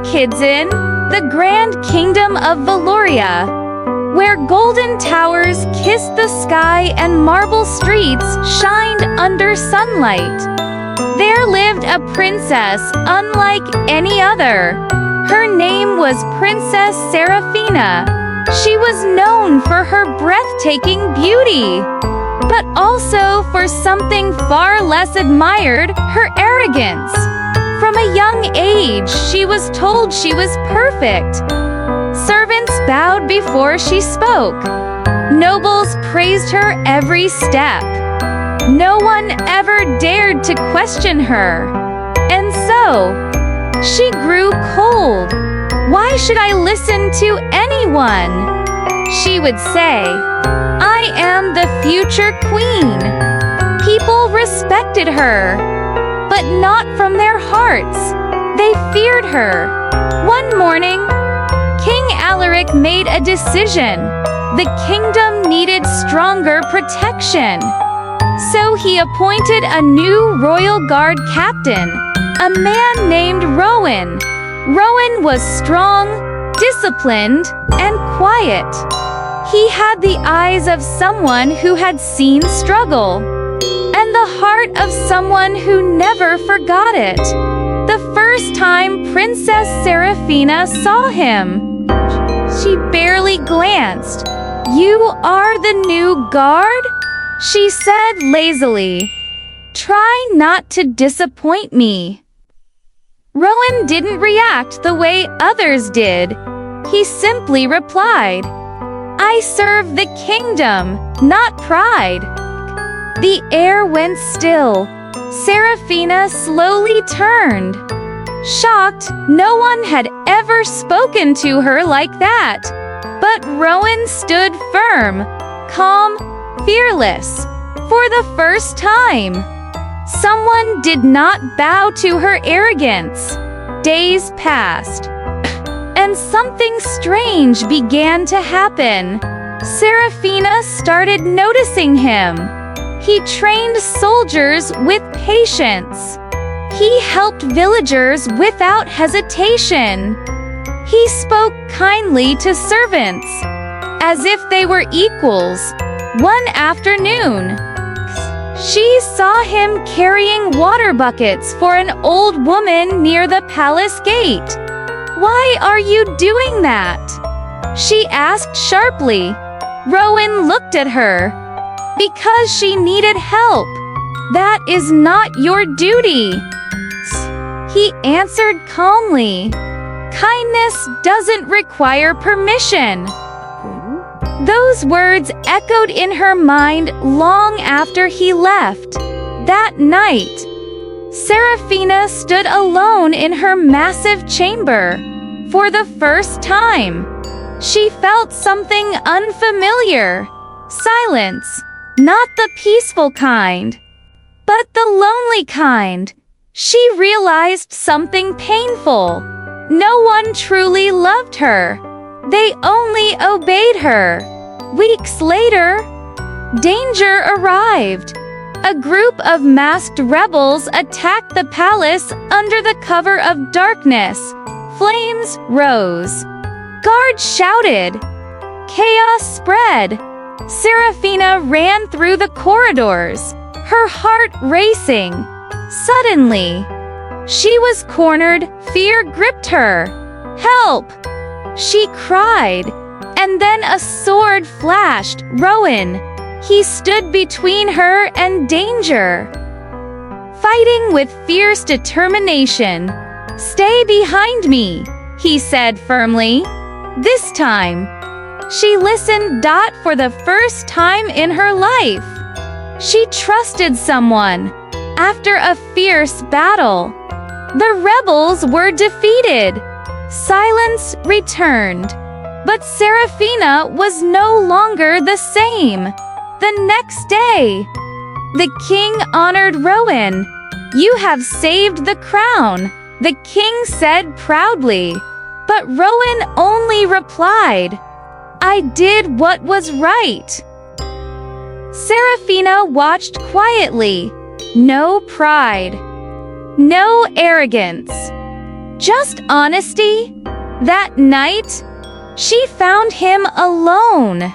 kids in the grand kingdom of Valoria, where golden towers kissed the sky and marble streets shined under sunlight. There lived a princess unlike any other. Her name was Princess Seraphina. She was known for her breathtaking beauty, but also for something far less admired, her arrogance. From a young age, she was told she was perfect. Servants bowed before she spoke. Nobles praised her every step. No one ever dared to question her. And so, she grew cold. "Why should I listen to anyone?" she would say. "I am the future queen." People respected her, but not from their hearts. They feared her. One morning, King Alaric made a decision. The kingdom needed stronger protection. So he appointed a new royal guard captain, a man named Rowan. Rowan was strong, disciplined, and quiet. He had the eyes of someone who had seen struggle, and the heart of someone who never forgot it. The first time Princess Seraphina saw him, she barely glanced. "You are the new guard?" she said lazily. "Try not to disappoint me." Rowan didn't react the way others did. He simply replied, "I serve the kingdom, not pride." The air went still. Seraphina slowly turned. Shocked, no one had ever spoken to her like that. But Rowan stood firm, calm, fearless. For the first time, someone did not bow to her arrogance. Days passed, and something strange began to happen. Seraphina started noticing him. He trained soldiers with patience. He helped villagers without hesitation. He spoke kindly to servants, as if they were equals. One afternoon, she saw him carrying water buckets for an old woman near the palace gate. "Why are you doing that?" she asked sharply. Rowan looked at her. "Because she needed help. That is not your duty," he answered calmly. "Kindness doesn't require permission." Those words echoed in her mind long after he left. That night, Seraphina stood alone in her massive chamber. For the first time, she felt something unfamiliar. Silence, not the peaceful kind, but the lonely kind. She realized something painful. No one truly loved her. They only obeyed her. Weeks later, danger arrived. A group of masked rebels attacked the palace under the cover of darkness. Flames rose. Guards shouted. Chaos spread. Seraphina ran through the corridors, her heart racing. Suddenly, she was cornered. Fear gripped her. "Help!" she cried. And then a sword flashed. Rowan. He stood between her and danger, fighting with fierce determination. "Stay behind me," he said firmly. This time, she listened. For the first time in her life, she trusted someone. After a fierce battle, the rebels were defeated. Silence returned. But Seraphina was no longer the same. The next day, the king honored Rowan. "You have saved the crown," the king said proudly. But Rowan only replied, "I did what was right." Seraphina watched quietly. No pride, no arrogance, Just honesty. That night, she found him alone.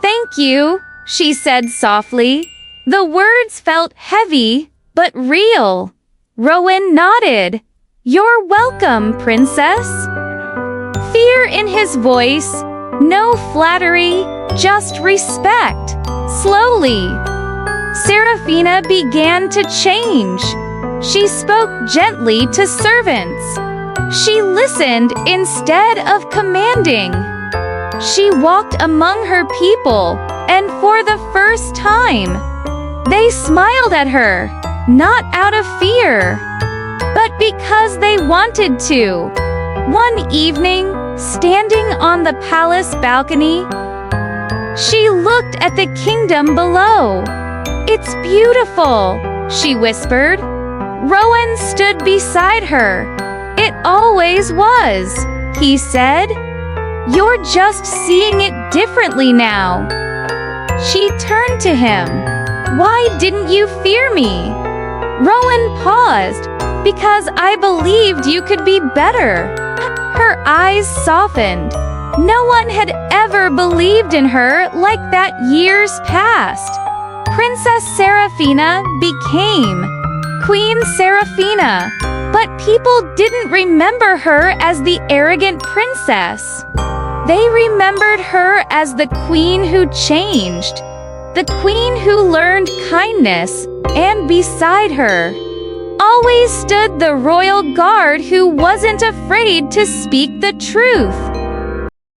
"Thank you," she said softly. The words felt heavy, but real. Rowan nodded. "You're welcome, princess." Fear in his voice, no flattery, just respect. Slowly, Serafina began to change. She spoke gently to servants. She listened instead of commanding. She walked among her people, and for the first time, they smiled at her, not out of fear, but because they wanted to. One evening, standing on the palace balcony, she looked at the kingdom below. "It's beautiful," she whispered. Rowan stood beside her. "It always was," he said. "You're just seeing it differently now." She turned to him. "Why didn't you fear me?" Rowan paused. "Because I believed you could be better." Her eyes softened. No one had ever believed in her like that years past. Princess Serafina became Queen Serafina, but people didn't remember her as the arrogant princess. They remembered her as the queen who changed, the queen who learned kindness, and beside her always stood the royal guard who wasn't afraid to speak the truth.